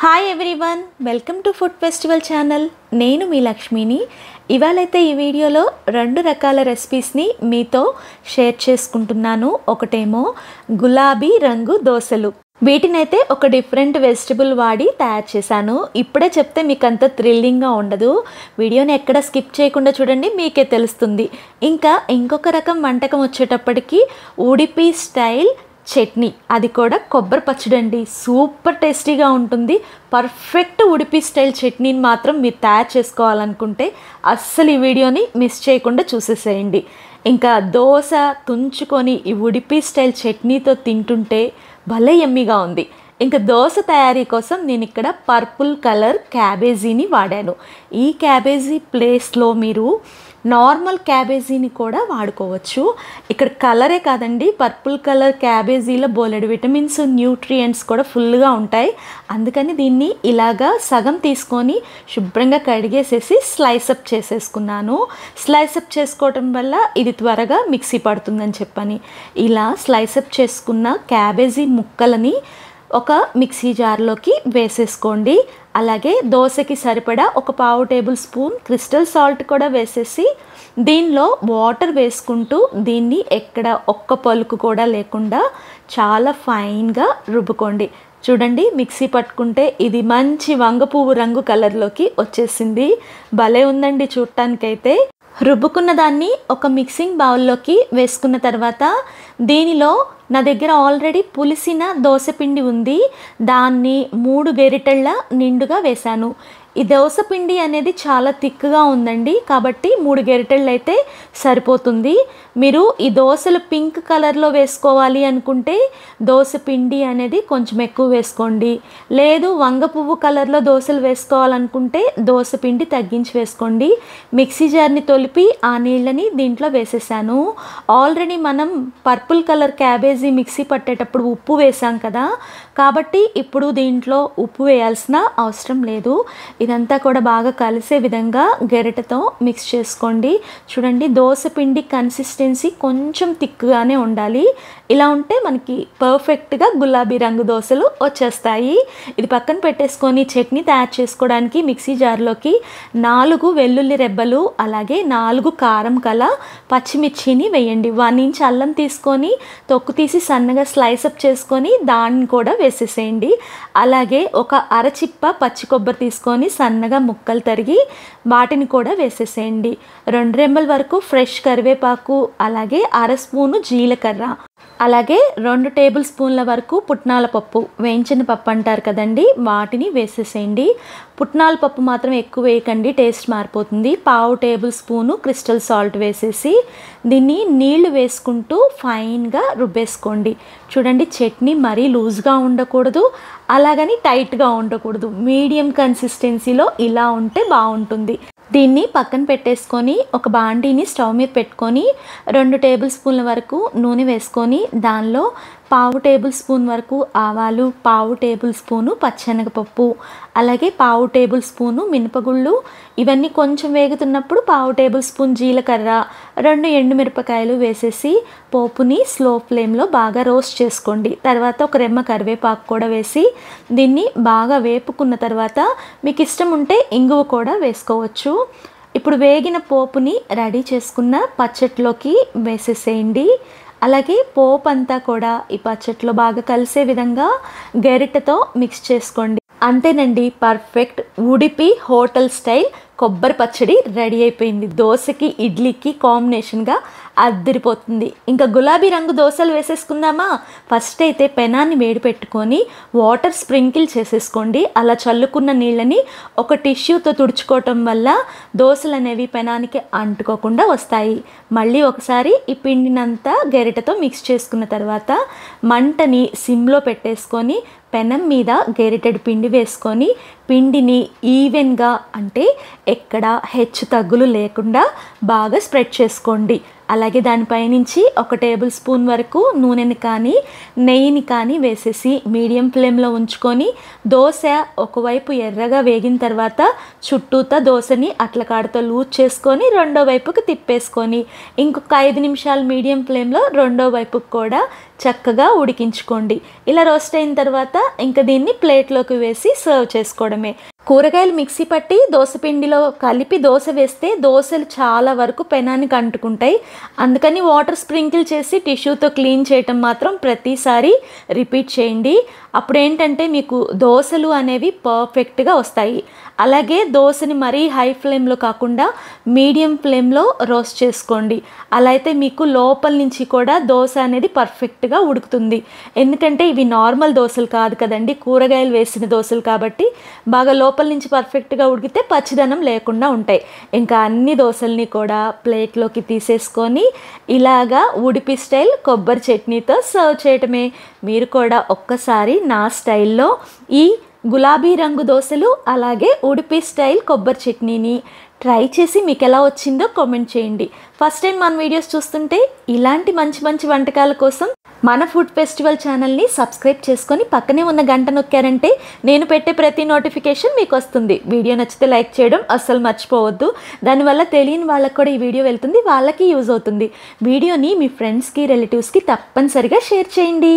Hi everyone, welcome to food festival channel. నేను మీ లక్ష్మిని. ఇవాళైతే ఈ వీడియోలో రెండు రకాల రెసిపీస్ని మీతో షేర్ చేసుకుంటున్నాను. ఒకటేమో గులాబీ రంగు దోశలు. వీటినైతే ఒక డిఫరెంట్ వెజిటబుల్ వాడి తయారు చేశాను. ఇప్పుడే చెప్తే మీకు అంత థ్రిల్లింగ్గా ఉండదు. వీడియోని ఎక్కడ స్కిప్ చేయకుండా చూడండి, మీకే తెలుస్తుంది. ఇంకా ఇంకొక రకం వంటకం వచ్చేటప్పటికి ఉడిపి స్టైల్ చట్నీ, అది కూడా కొబ్బరి పచ్చడి అండి. సూపర్ టేస్టీగా ఉంటుంది. పర్ఫెక్ట్ ఉడిపి స్టైల్ చట్నీని మాత్రం మీరు తయారు చేసుకోవాలనుకుంటే అస్సలు ఈ వీడియోని మిస్ చేయకుండా చూసేసేయండి. ఇంకా దోశ తుంచుకొని ఈ ఉడిపి స్టైల్ చట్నీతో తింటుంటే భలే యమ్మీగా ఉంది. ఇంకా దోశ తయారీ కోసం నేను ఇక్కడ పర్పుల్ కలర్ క్యాబేజీని వాడాను. ఈ క్యాబేజీ ప్లేస్లో మీరు నార్మల్ క్యాబేజీని కూడా వాడుకోవచ్చు. ఇక్కడ కలరే కాదండి, పర్పుల్ కలర్ క్యాబేజీలో బోలెడు విటమిన్స్, న్యూట్రియంట్స్ కూడా ఫుల్గా ఉంటాయి. అందుకని దీన్ని ఇలాగా సగం తీసుకొని శుభ్రంగా కడిగేసేసి స్లైసప్ చేసేసుకున్నాను. స్లైసప్ చేసుకోవటం వల్ల ఇది త్వరగా మిక్సీ పడుతుందని చెప్పని ఇలా స్లైసప్ చేసుకున్న క్యాబేజీ ముక్కలని ఒక మిక్సీ జార్లోకి వేసేసుకోండి. అలాగే దోశకి సరిపడా ఒక పావు టేబుల్ స్పూన్ క్రిస్టల్ సాల్ట్ కూడా వేసేసి దీనిలో వాటర్ వేసుకుంటూ దీన్ని ఎక్కడ ఒక్క పలుకు కూడా లేకుండా చాలా ఫైన్గా రుబ్బుకోండి. చూడండి, మిక్సీ పట్టుకుంటే ఇది మంచి వంగ పువ్వు రంగు కలర్లోకి వచ్చేసింది. భలే ఉందండి చూడటానికైతే. రుబ్బుకున్న దాన్ని ఒక మిక్సింగ్ బౌల్లోకి వేసుకున్న తర్వాత దీనిలో నా దగ్గర ఆల్రెడీ పులిసిన దోశపిండి ఉంది. దాన్ని 3 గరిటెళ్ళ నిండుగా వేశాను. ఈ దోశపిండి అనేది చాలా థిక్గా ఉందండి, కాబట్టి 3 గరిటెళ్ళు అయితే సరిపోతుంది. మీరు ఈ దోశలు పింక్ కలర్లో వేసుకోవాలి అనుకుంటే దోశపిండి అనేది కొంచెం ఎక్కువ వేసుకోండి. లేదు వంగ పువ్వు కలర్లో దోశలు వేసుకోవాలనుకుంటే దోశపిండి తగ్గించి వేసుకోండి. మిక్సీ జార్ని తొలిపి ఆ నీళ్ళని దీంట్లో వేసేసాను. ఆల్రెడీ మనం పర్పుల్ కలర్ క్యాబేజీ మిక్సీ పట్టేటప్పుడు ఉప్పు వేసాం కదా, కాబట్టి ఇప్పుడు దీంట్లో ఉప్పు వేయాల్సిన అవసరం లేదు. ఇదంతా కూడా బాగా కలిసే విధంగా గరిటెతో మిక్స్ చేసుకోండి. చూడండి, దోశపిండి కన్సిస్టెన్సీ కొంచెం థిక్గానే ఉండాలి. ఇలా ఉంటే మనకి పర్ఫెక్ట్గా గులాబీ రంగు దోశలు వచ్చేస్తాయి. ఇది పక్కన పెట్టేసుకొని చట్నీ తయారు చేసుకోవడానికి మిక్సీ జార్లోకి 4 వెల్లుల్లి రెబ్బలు, అలాగే 4 కారం కల పచ్చిమిర్చిని వేయండి. 1 ఇంచ్ అల్లం తీసుకొని తొక్కు తీసి సన్నగా స్లైసప్ చేసుకొని దాన్ని కూడా వేసేసేయండి. అలాగే ఒక అరచిప్ప పచ్చి కొబ్బరి తీసుకొని సన్నగా ముక్కలు తరిగి వాటిని కూడా వేసేసేయండి. 2 రెమ్మల వరకు ఫ్రెష్ కరివేపాకు, అలాగే 1/2 స్పూను జీలకర్ర, అలాగే 2 టేబుల్ స్పూన్ల వరకు పుట్నాల పప్పు, వేయించిన పప్పు అంటారు కదండి, వాటిని వేసేసేయండి. పుట్నాల పప్పు మాత్రం ఎక్కువ వేయకండి, టేస్ట్ మారిపోతుంది. పావు టేబుల్ స్పూను క్రిస్టల్ సాల్ట్ వేసేసి దీన్ని నీళ్లు వేసుకుంటూ ఫైన్గా రుబ్బేసుకోండి. చూడండి, చట్నీ మరీ లూజ్గా ఉండకూడదు, అలాగని టైట్గా ఉండకూడదు. మీడియం కన్సిస్టెన్సీలో ఇలా ఉంటే బాగుంటుంది. దీన్ని పక్కన పెట్టేసుకొని ఒక బాండీని స్టవ్ మీద పెట్టుకొని 2 టేబుల్ స్పూన్ల వరకు నూనె వేసుకొని దానిలో పావు టేబుల్ స్పూన్ వరకు ఆవాలు, పావు టేబుల్ స్పూను పచ్చెనగపప్పు, అలాగే పావు టేబుల్ స్పూను మినపగుళ్ళు, ఇవన్నీ కొంచెం వేగుతున్నప్పుడు పావు టేబుల్ స్పూన్ జీలకర్ర, 2 ఎండుమిరపకాయలు వేసేసి పోపుని స్లో ఫ్లేమ్లో బాగా రోస్ట్ చేసుకోండి. తర్వాత ఒక రెమ్మ కరివేపాకు కూడా వేసి దీన్ని బాగా వేపుకున్న తర్వాత మీకు ఇష్టం ఉంటే ఇంగువ కూడా వేసుకోవచ్చు. ఇప్పుడు వేగిన పోపుని రెడీ చేసుకున్న పచ్చట్లోకి వేసేసేయండి. అలాగే పోపు అంతా కూడా ఈ పచ్చట్లో బాగా కలిసే విధంగా గరిటెతో మిక్స్ చేసుకోండి. అంతేనండి, పర్ఫెక్ట్ ఉడిపి హోటల్ స్టైల్ కొబ్బరి పచ్చడి రెడీ అయిపోయింది. దోశకి ఇడ్లీకి కాంబినేషన్గా అద్దరిపోతుంది. ఇంకా గులాబీ రంగు దోశలు వేసేసుకుందామా? ఫస్ట్ అయితే పెనాన్ని వేడి పెట్టుకొని వాటర్ స్ప్రింకిల్ చేసేసుకోండి. అలా చల్లుకున్న నీళ్ళని ఒక టిష్యూతో తుడుచుకోవటం వల్ల దోశలు అనేవి పెనానికి అంటుకోకుండా వస్తాయి. మళ్ళీ ఒకసారి ఈ పిండినంతా గరిటెతో మిక్స్ చేసుకున్న తర్వాత మంటని సిమ్లో పెట్టేసుకొని పెనం మీద గరిటెడు పిండి వేసుకొని పిండిని ఈవెన్గా, అంటే ఎక్కడ హెచ్చు తగ్గులు లేకుండా బాగా స్ప్రెడ్ చేసుకోండి. అలాగే దానిపైనుంచి 1 టేబుల్ స్పూన్ వరకు నూనెని కానీ నెయ్యిని కానీ వేసేసి మీడియం ఫ్లేమ్లో ఉంచుకొని దోశ ఒకవైపు ఎర్రగా వేగిన తర్వాత చుట్టూతా దోశని అట్లకాడతో లూజ్ చేసుకొని రెండో వైపుకి తిప్పేసుకొని ఇంకొక 5 నిమిషాలు మీడియం ఫ్లేమ్లో రెండో వైపుకి కూడా చక్కగా ఉడికించుకోండి. ఇలా రోస్ట్ అయిన తర్వాత ఇంకా దీన్ని ప్లేట్లోకి వేసి సర్వ్ చేసుకోవడమే. కూరగాయలు మిక్సీ పట్టి దోసపిండిలో కలిపి దోశ వేస్తే దోశలు చాలా వరకు పెనానికి అంటుకుంటాయి. అందుకని వాటర్ స్ప్రింకిల్ చేసి టిష్యూతో క్లీన్ చేయటం మాత్రం ప్రతిసారి రిపీట్ చేయండి. అప్పుడు ఏంటంటే మీకు దోశలు అనేవి పర్ఫెక్ట్గా వస్తాయి. అలాగే దోశని మరీ హై ఫ్లేమ్లో కాకుండా మీడియం ఫ్లేమ్లో రోస్ట్ చేసుకోండి. అలా అయితే మీకు లోపల నుంచి కూడా దోశ అనేది పర్ఫెక్ట్గా ఉడుకుతుంది. ఎందుకంటే ఇవి నార్మల్ దోశలు కాదు కదండి, కూరగాయలు వేసిన దోశలు కాబట్టి బాగా లోపల నుంచి పర్ఫెక్ట్గా ఉడికితే పచ్చిదనం లేకుండా ఉంటాయి. ఇంకా అన్ని దోశల్ని కూడా ప్లేట్లోకి తీసేసుకొని ఇలాగా ఉడిపి స్టైల్ కొబ్బరి చట్నీతో సర్వ్ చేయటమే. మీరు కూడా ఒక్కసారి నా స్టైల్లో ఈ గులాబీ రంగు దోశలు అలాగే ఉడిపి స్టైల్ కొబ్బరి చట్నీని ట్రై చేసి మీకు ఎలా వచ్చిందో కామెంట్ చేయండి. ఫస్ట్ టైం మన వీడియోస్ చూస్తుంటే ఇలాంటి మంచి మంచి వంటకాల కోసం మన ఫుడ్ ఫెస్టివల్ ఛానల్ని సబ్స్క్రైబ్ చేసుకొని పక్కనే ఉన్న గంట నొక్కారంటే నేను పెట్టే ప్రతి నోటిఫికేషన్ మీకు వస్తుంది. వీడియో నచ్చితే లైక్ చేయడం అస్సలు మర్చిపోవద్దు. దానివల్ల తెలియని వాళ్ళకి కూడా ఈ వీడియో వెళ్తుంది, వాళ్ళకి యూజ్ అవుతుంది. వీడియోని మీ ఫ్రెండ్స్కి రిలేటివ్స్కి తప్పనిసరిగా షేర్ చేయండి.